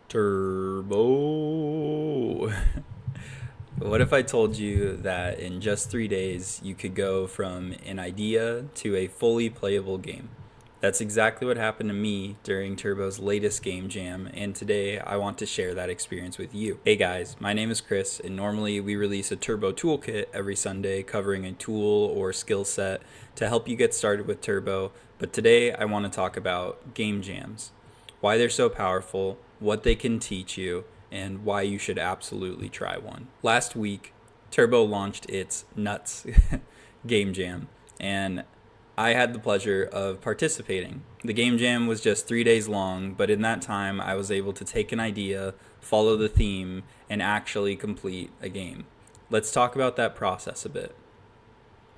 Turbo. What if I told you that in just 3 days you could go from an idea to a fully playable game? That's exactly what happened to me during Turbo's latest game jam, and today I want to share that experience with you. Hey guys, my name is Chris, and normally we release a Turbo toolkit every Sunday covering a tool or skill set to help you get started with Turbo, but today I want to talk about game jams, why they're so powerful, what they can teach you, and why you should absolutely try one. Last week, Turbo launched its Nuts game jam, and I had the pleasure of participating. The game jam was just 3 days long, but in that time, I was able to take an idea, follow the theme, and actually complete a game. Let's talk about that process a bit.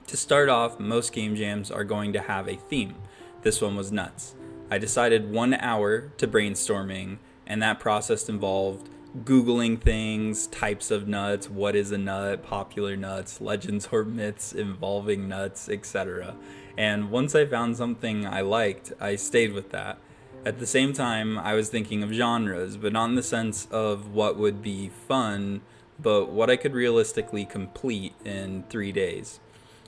To start off, most game jams are going to have a theme. This one was nuts. I decided 1 hour to brainstorming, and that process involved Googling things, types of nuts, what is a nut, popular nuts, legends or myths involving nuts, etc. And once I found something I liked, I stayed with that. At the same time, I was thinking of genres, but not in the sense of what would be fun, but what I could realistically complete in 3 days.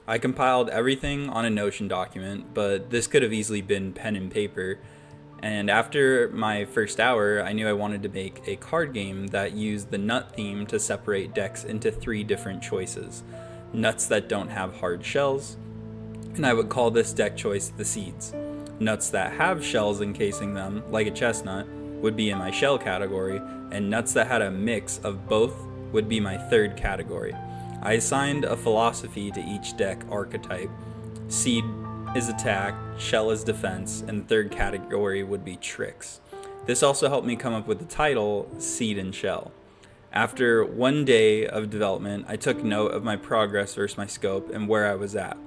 I compiled everything on a Notion document, but this could have easily been pen and paper. And after my first hour, I knew I wanted to make a card game that used the nut theme to separate decks into 3 different choices. Nuts that don't have hard shells, and I would call this deck choice the seeds. Nuts that have shells encasing them, like a chestnut, would be in my shell category, and nuts that had a mix of both would be my third category. I assigned a philosophy to each deck archetype. Seed is attack, shell is defense, and the third category would be tricks. This also helped me come up with the title, Seed and Shell. After 1 day of development, I took note of my progress versus my scope and where I was at.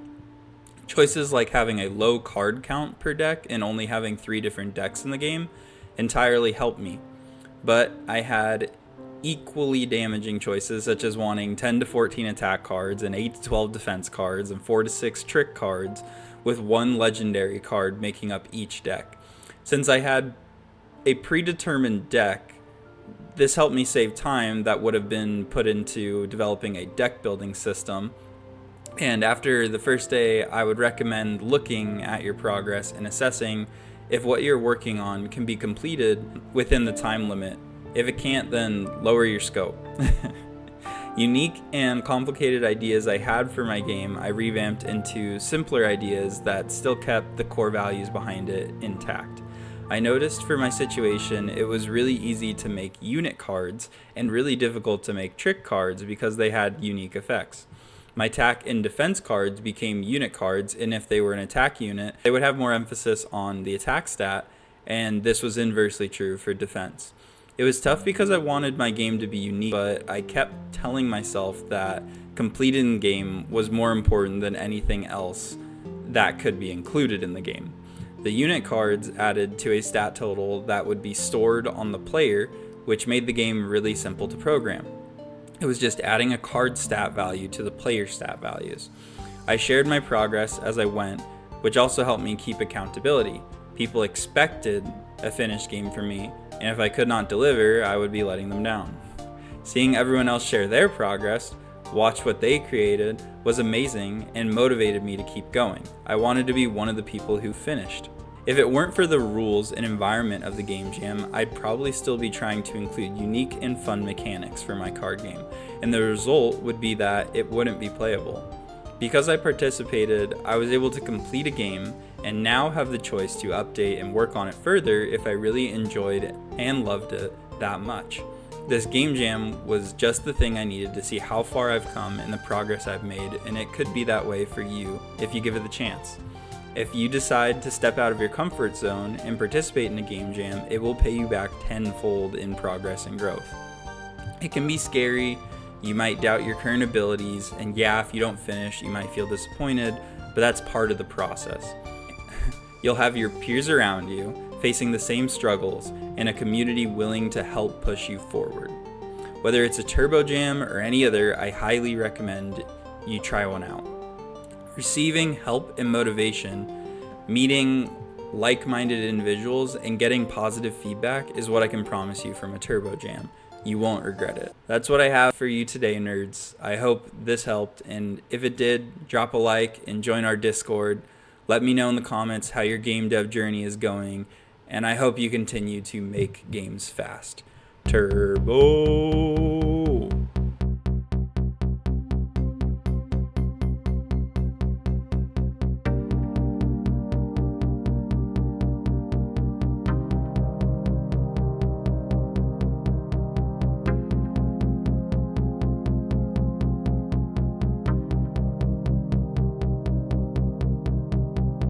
Choices like having a low card count per deck and only having 3 different decks in the game entirely helped me. But I had equally damaging choices such as wanting 10 to 14 attack cards and 8 to 12 defense cards and 4 to 6 trick cards, with 1 legendary card making up each deck. Since I had a predetermined deck, this helped me save time that would have been put into developing a deck building system. And after the first day, I would recommend looking at your progress and assessing if what you're working on can be completed within the time limit. If it can't, then lower your scope. Unique and complicated ideas I had for my game, I revamped into simpler ideas that still kept the core values behind it intact. I noticed for my situation, it was really easy to make unit cards and really difficult to make trick cards because they had unique effects. My attack and defense cards became unit cards, and if they were an attack unit, they would have more emphasis on the attack stat, and this was inversely true for defense. It was tough because I wanted my game to be unique, but I kept telling myself that completing the game was more important than anything else that could be included in the game. The unit cards added to a stat total that would be stored on the player, which made the game really simple to program. It was just adding a card stat value to the player stat values. I shared my progress as I went, which also helped me keep accountability. People expected a finished game from me, and if I could not deliver, I would be letting them down. Seeing everyone else share their progress, watch what they created, was amazing and motivated me to keep going. I wanted to be one of the people who finished. If it weren't for the rules and environment of the game jam, I'd probably still be trying to include unique and fun mechanics for my card game, and the result would be that it wouldn't be playable. Because I participated, I was able to complete a game and now have the choice to update and work on it further if I really enjoyed and loved it that much. This game jam was just the thing I needed to see how far I've come and the progress I've made, and it could be that way for you if you give it the chance. If you decide to step out of your comfort zone and participate in a game jam, it will pay you back tenfold in progress and growth. It can be scary, you might doubt your current abilities, and yeah, if you don't finish, you might feel disappointed, but that's part of the process. You'll have your peers around you, facing the same struggles, and a community willing to help push you forward. Whether it's a Turbo Jam or any other, I highly recommend you try one out. Receiving help and motivation, meeting like-minded individuals and getting positive feedback is what I can promise you from a Turbo Jam. You won't regret it. That's what I have for you today, nerds. I hope this helped, and if it did, drop a like and join our Discord. Let me know in the comments how your game dev journey is going, and I hope you continue to make games fast. Turbo!